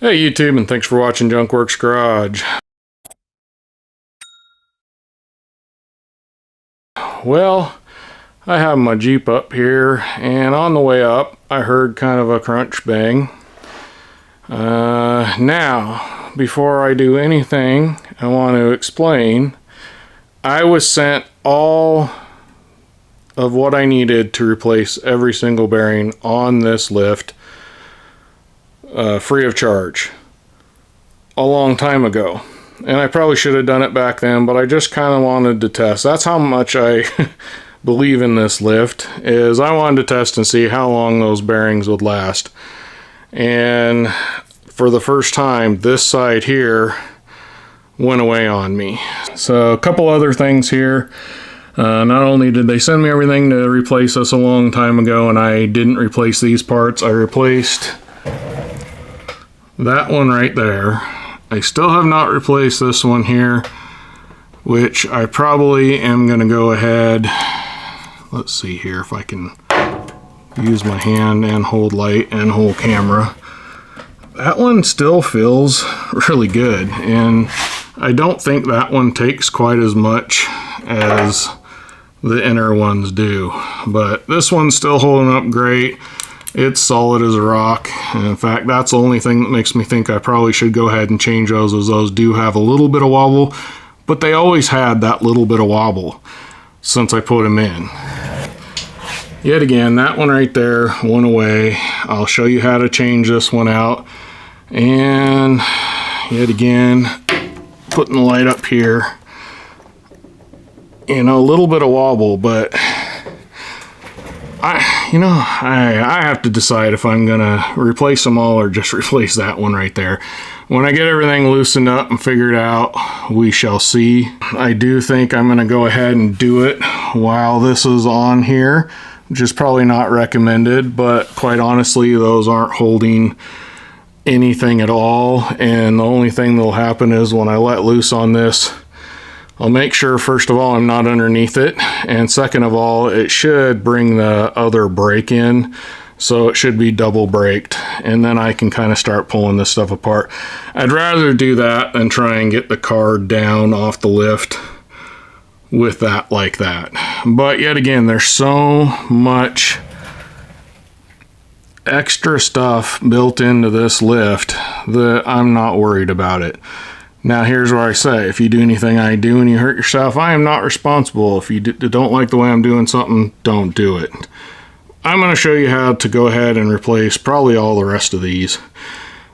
Hey YouTube, and thanks for watching Junkworks Garage. Well, I have my Jeep up here, and on the way up I heard kind of a crunch bang. Now, before I do anything, I want to explain I was sent all of what I needed to replace every single bearing on this lift free of charge a long time ago, and I probably should have done it back then, but I just kind of wanted to test. That's how much I believe in this lift, is I wanted to test and see how long those bearings would last. And for the first time, this side here went away on me. So a couple other things here. Not only did they send me everything to replace this a long time ago, and I didn't replace these parts, I replaced that one right there. I still have not replaced this one here, which I probably am going to go ahead. Let's see here if I can use my hand and hold light and hold camera. That one still feels really good, and I don't think that one takes quite as much as the inner ones do, but this one's still holding up great. It's solid as a rock, and in fact that's the only thing that makes me think I probably should go ahead and change those, as those do have a little bit of wobble, but they always had that little bit of wobble since I put them in. Yet again, that one right there went away. I'll show you how to change this one out, and yet again, putting the light up here, you know, a little bit of wobble, but I have to decide if I'm gonna replace them all or just replace that one right there. When I get everything loosened up and figured out, we shall see. I do think I'm gonna go ahead and do it while this is on here, which is probably not recommended, but quite honestly, those aren't holding anything at all, and the only thing that'll happen is when I let loose on this, I'll make sure, first of all, I'm not underneath it, and second of all, it should bring the other brake in, so it should be double braked, and then I can kind of start pulling this stuff apart. I'd rather do that than try and get the car down off the lift with that like that. But yet again, there's so much extra stuff built into this lift that I'm not worried about it. Now here's where I say, if you do anything I do and you hurt yourself, I am not responsible. If you don't like the way I'm doing something, don't do it. I'm going to show you how to go ahead and replace probably all the rest of these.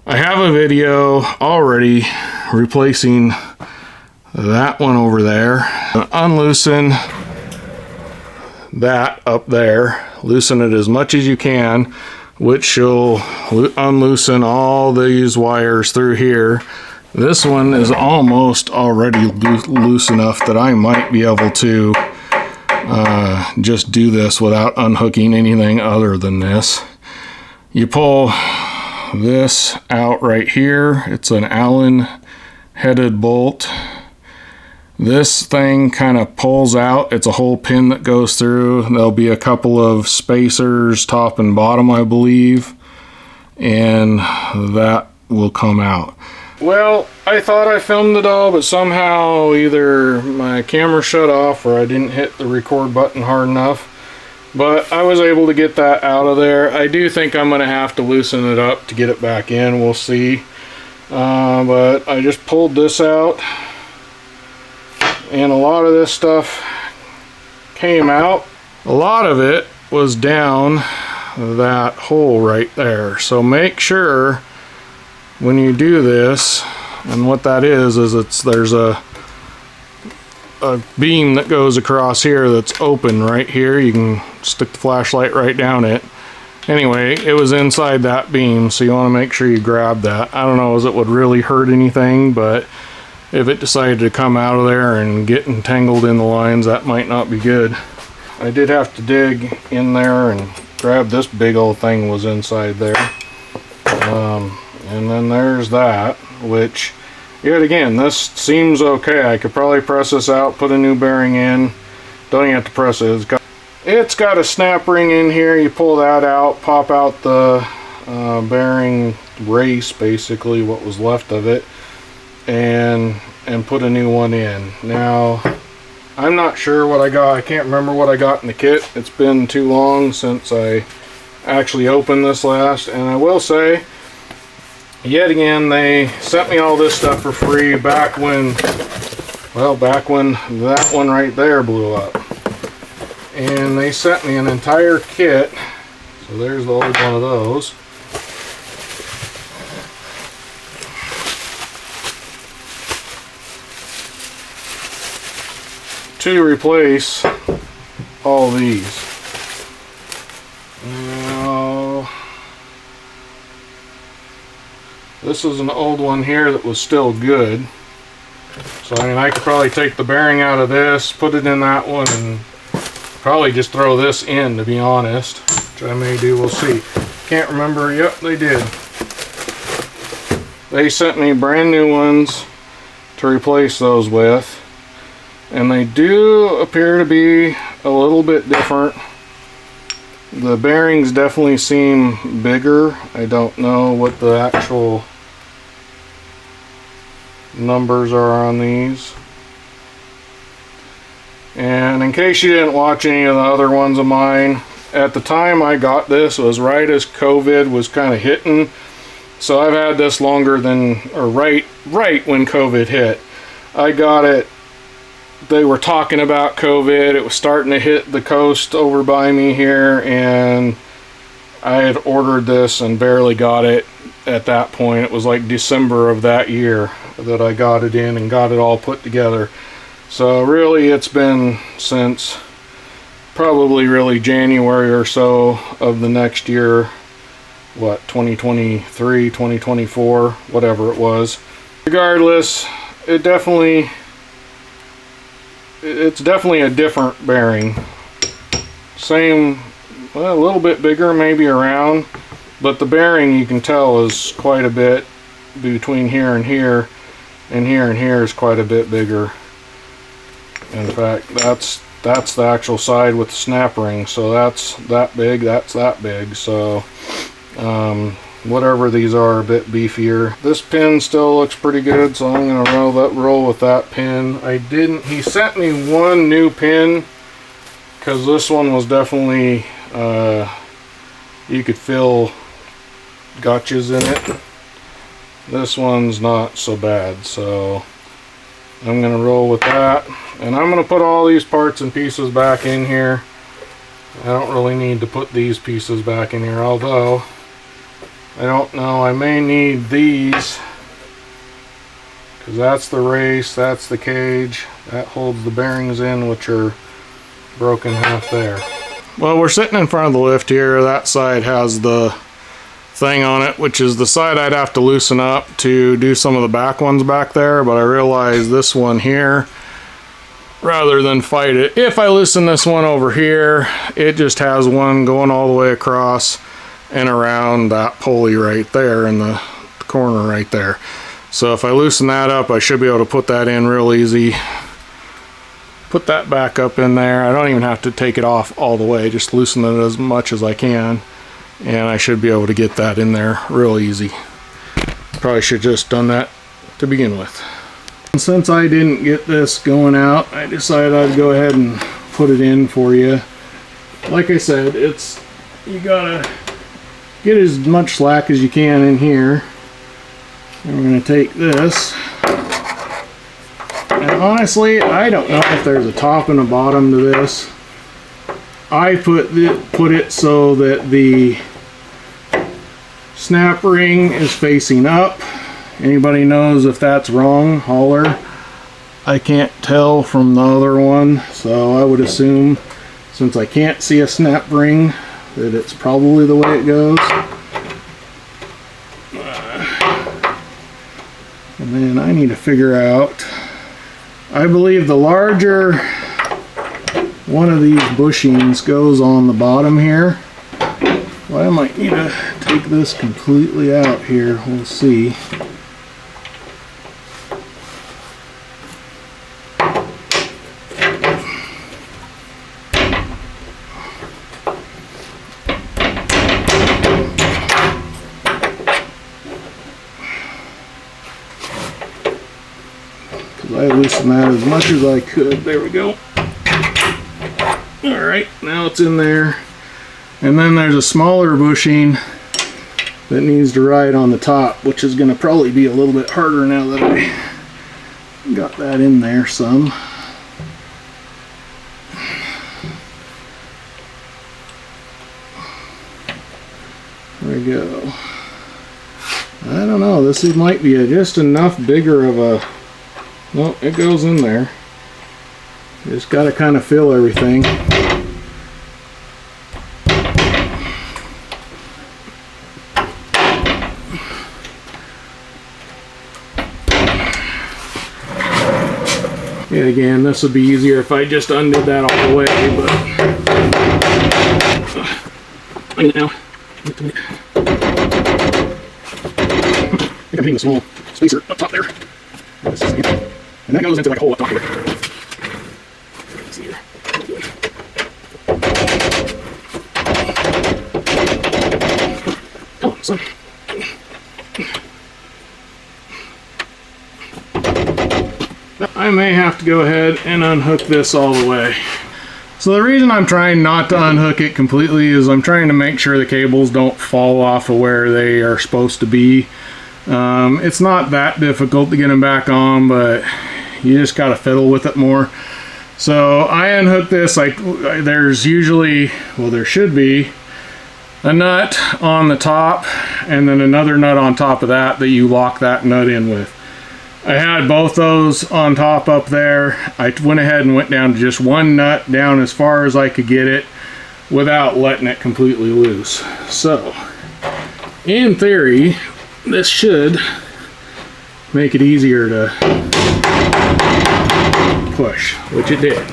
I have a video already replacing that one over there. Unloosen that up there, loosen it as much as you can, which will unloosen all these wires through here. This one is almost already loose enough that I might be able to just do this without unhooking anything other than this. You pull this out right here. It's an Allen headed bolt. This thing kind of pulls out. It's a whole pin that goes through. There'll be a couple of spacers top and bottom, I believe, and that will come out. Well, I thought I filmed it all, but somehow either my camera shut off or I didn't hit the record button hard enough. But I was able to get that out of there. I do think I'm going to have to loosen it up to get it back in. We'll see. But I just pulled this out, and a lot of this stuff came out. A lot of it was down that hole right there. So make sure when you do this, and what that is there's a beam that goes across here that's open right here. You can stick the flashlight right down it. Anyway, it was inside that beam, so you want to make sure you grab that. I don't know as it would really hurt anything, but if it decided to come out of there and get entangled in the lines, that might not be good. I did have to dig in there, and grab this big old thing was inside there. And then there's that, which, yet again, this seems okay. I could probably press this out, put a new bearing in. Don't even have to press it. It's got a snap ring in here. You pull that out, pop out the bearing race, basically what was left of it, and put a new one in. Now I'm not sure what I got. I can't remember what I got in the kit. It's been too long since I actually opened this last, and I will say, yet again, they sent me all this stuff for free back when, well, back when that one right there blew up. And they sent me an entire kit. So there's the old one of those. To replace all these. Now, this is an old one here that was still good. So I mean, I could probably take the bearing out of this, put it in that one, and probably just throw this in, to be honest. Which I may do, we'll see. Can't remember. Yep, they did. They sent me brand new ones to replace those with. And they do appear to be a little bit different. The bearings definitely seem bigger. I don't know what the actual numbers are on these. And in case you didn't watch any of the other ones of mine, at the time I got this, it was right as COVID was kind of hitting. So I've had this longer than, or right when COVID hit. I got it. They were talking about COVID. It was starting to hit the coast over by me here, and I had ordered this and barely got it at that point. It was like December of that year that I got it in and got it all put together. So really it's been since probably really January or so of the next year, what, 2023, 2024, whatever it was. Regardless, it's definitely a different bearing. Same, well, a little bit bigger maybe around, but the bearing you can tell is quite a bit between here and here, and here is quite a bit bigger. In fact, that's the actual side with the snap ring, so that's that big, that's that big. So whatever these are, a bit beefier. This pin still looks pretty good, so I'm gonna roll with that pin. He sent me one new pin because this one was definitely you could feel gotchas in it. This one's not so bad, so I'm gonna roll with that, and I'm gonna put all these parts and pieces back in here. I don't really need to put these pieces back in here, although I don't know, I may need these, because that's the race, that's the cage, that holds the bearings in, which are broken half there. Well, we're sitting in front of the lift here. That side has the thing on it, which is the side I'd have to loosen up to do some of the back ones back there, but I realized this one here, rather than fight it, if I loosen this one over here, it just has one going all the way across and around that pulley right there in the corner right there. So if I loosen that up, I should be able to put that in real easy. Put that back up in there. I don't even have to take it off all the way, just loosen it as much as I can, and I should be able to get that in there real easy. Probably should just done that to begin with. And since I didn't get this going out, I decided I'd go ahead and put it in for you. Like I said, you gotta get as much slack as you can in here. And we're going to take this, and honestly I don't know if there's a top and a bottom to this. I put it so that the snap ring is facing up. Anybody knows if that's wrong, holler. I can't tell from the other one, so I would assume, since I can't see a snap ring, that it's probably the way it goes. And then I need to figure out, I believe the larger one of these bushings goes on the bottom here. Well, I might need to take this completely out here. We'll see. I loosened that as much as I could. There we go. Alright, now it's in there. And then there's a smaller bushing that needs to ride on the top, which is going to probably be a little bit harder now that I got that in there some. There we go. I don't know, this might be just enough bigger of a... Well, it goes in there. You just got to kind of fill everything. And again, this would be easier if I just undid that all the way, but I need it now. I think I'm hitting the small spacer up top there. And that goes into like a hole up top here. Let's see here. Come on, son. I may have to go ahead and unhook this all the way. So the reason I'm trying not to unhook it completely is I'm trying to make sure the cables don't fall off of where they are supposed to be. It's not that difficult to get them back on, but you just got to fiddle with it more. So I unhook this. There's usually, well, there should be a nut on the top and then another nut on top of that you lock that nut in with. I had both those on top up there. I went ahead and went down to just one nut down as far as I could get it without letting it completely loose. So in theory, this should make it easier to push, which it did.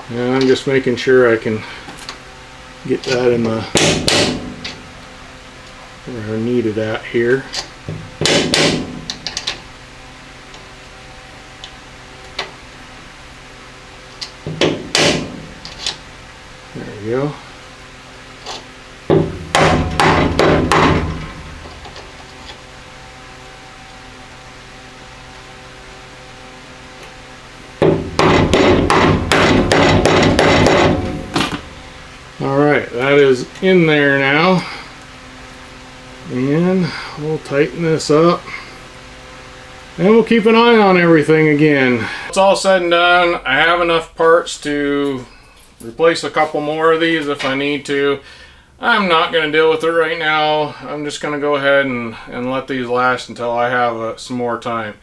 And I'm just making sure I can get that in the where I need it at here. There we go. Alright, that is in there now. And we'll tighten this up. And we'll keep an eye on everything again. It's all said and done. I have enough parts to replace a couple more of these if I need to. I'm not going to deal with it right now. I'm just going to go ahead and let these last until I have some more time.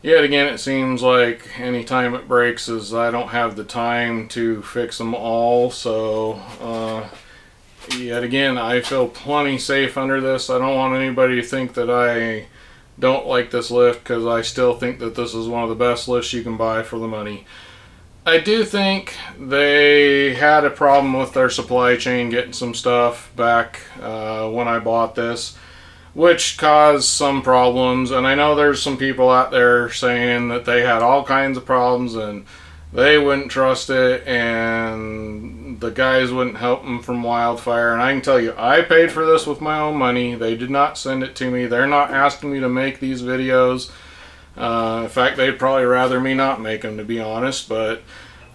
Yet again, it seems like any time it breaks is I don't have the time to fix them all. So yet again, I feel plenty safe under this. I don't want anybody to think that I don't like this lift, because I still think that this is one of the best lifts you can buy for the money. I do think they had a problem with their supply chain getting some stuff back when I bought this, which caused some problems. And I know there's some people out there saying that they had all kinds of problems and they wouldn't trust it and the guys wouldn't help them from Wildfire. And I can tell you, I paid for this with my own money. They did not send it to me. They're not asking me to make these videos. In fact, they'd probably rather me not make them, to be honest. But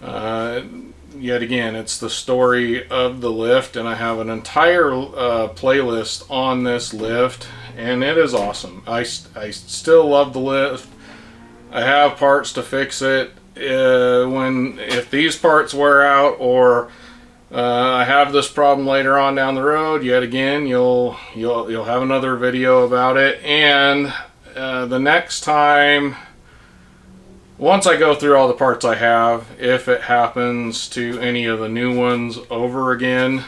yet again, it's the story of the lift, and I have an entire playlist on this lift, and it is awesome. I still love the lift. I have parts to fix it. If these parts wear out, or I have this problem later on down the road, yet again, you'll have another video about it. And the next time, once I go through all the parts I have, if it happens to any of the new ones over again,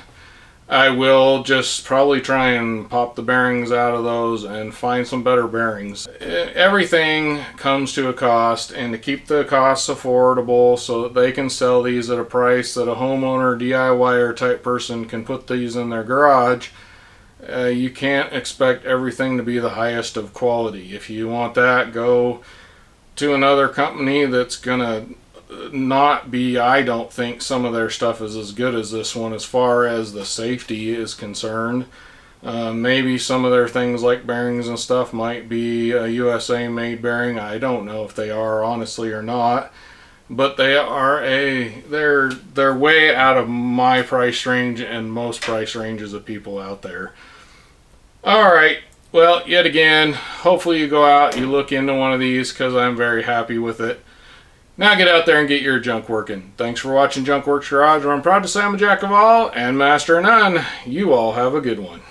I will just probably try and pop the bearings out of those and find some better bearings. Everything comes to a cost, and to keep the costs affordable so that they can sell these at a price that a homeowner, DIYer type person can put these in their garage, you can't expect everything to be the highest of quality. If you want that, go to another company that's gonna not be, I don't think some of their stuff is as good as this one as far as the safety is concerned. Maybe some of their things like bearings and stuff might be a USA made bearing. I don't know if they are honestly or not, but they're way out of my price range and most price ranges of people out there. Alright, well, yet again, hopefully you go out, you look into one of these, because I'm very happy with it. Now get out there and get your junk working. Thanks for watching Junk Works Garage, where I'm proud to say I'm a jack of all and master of none. You all have a good one.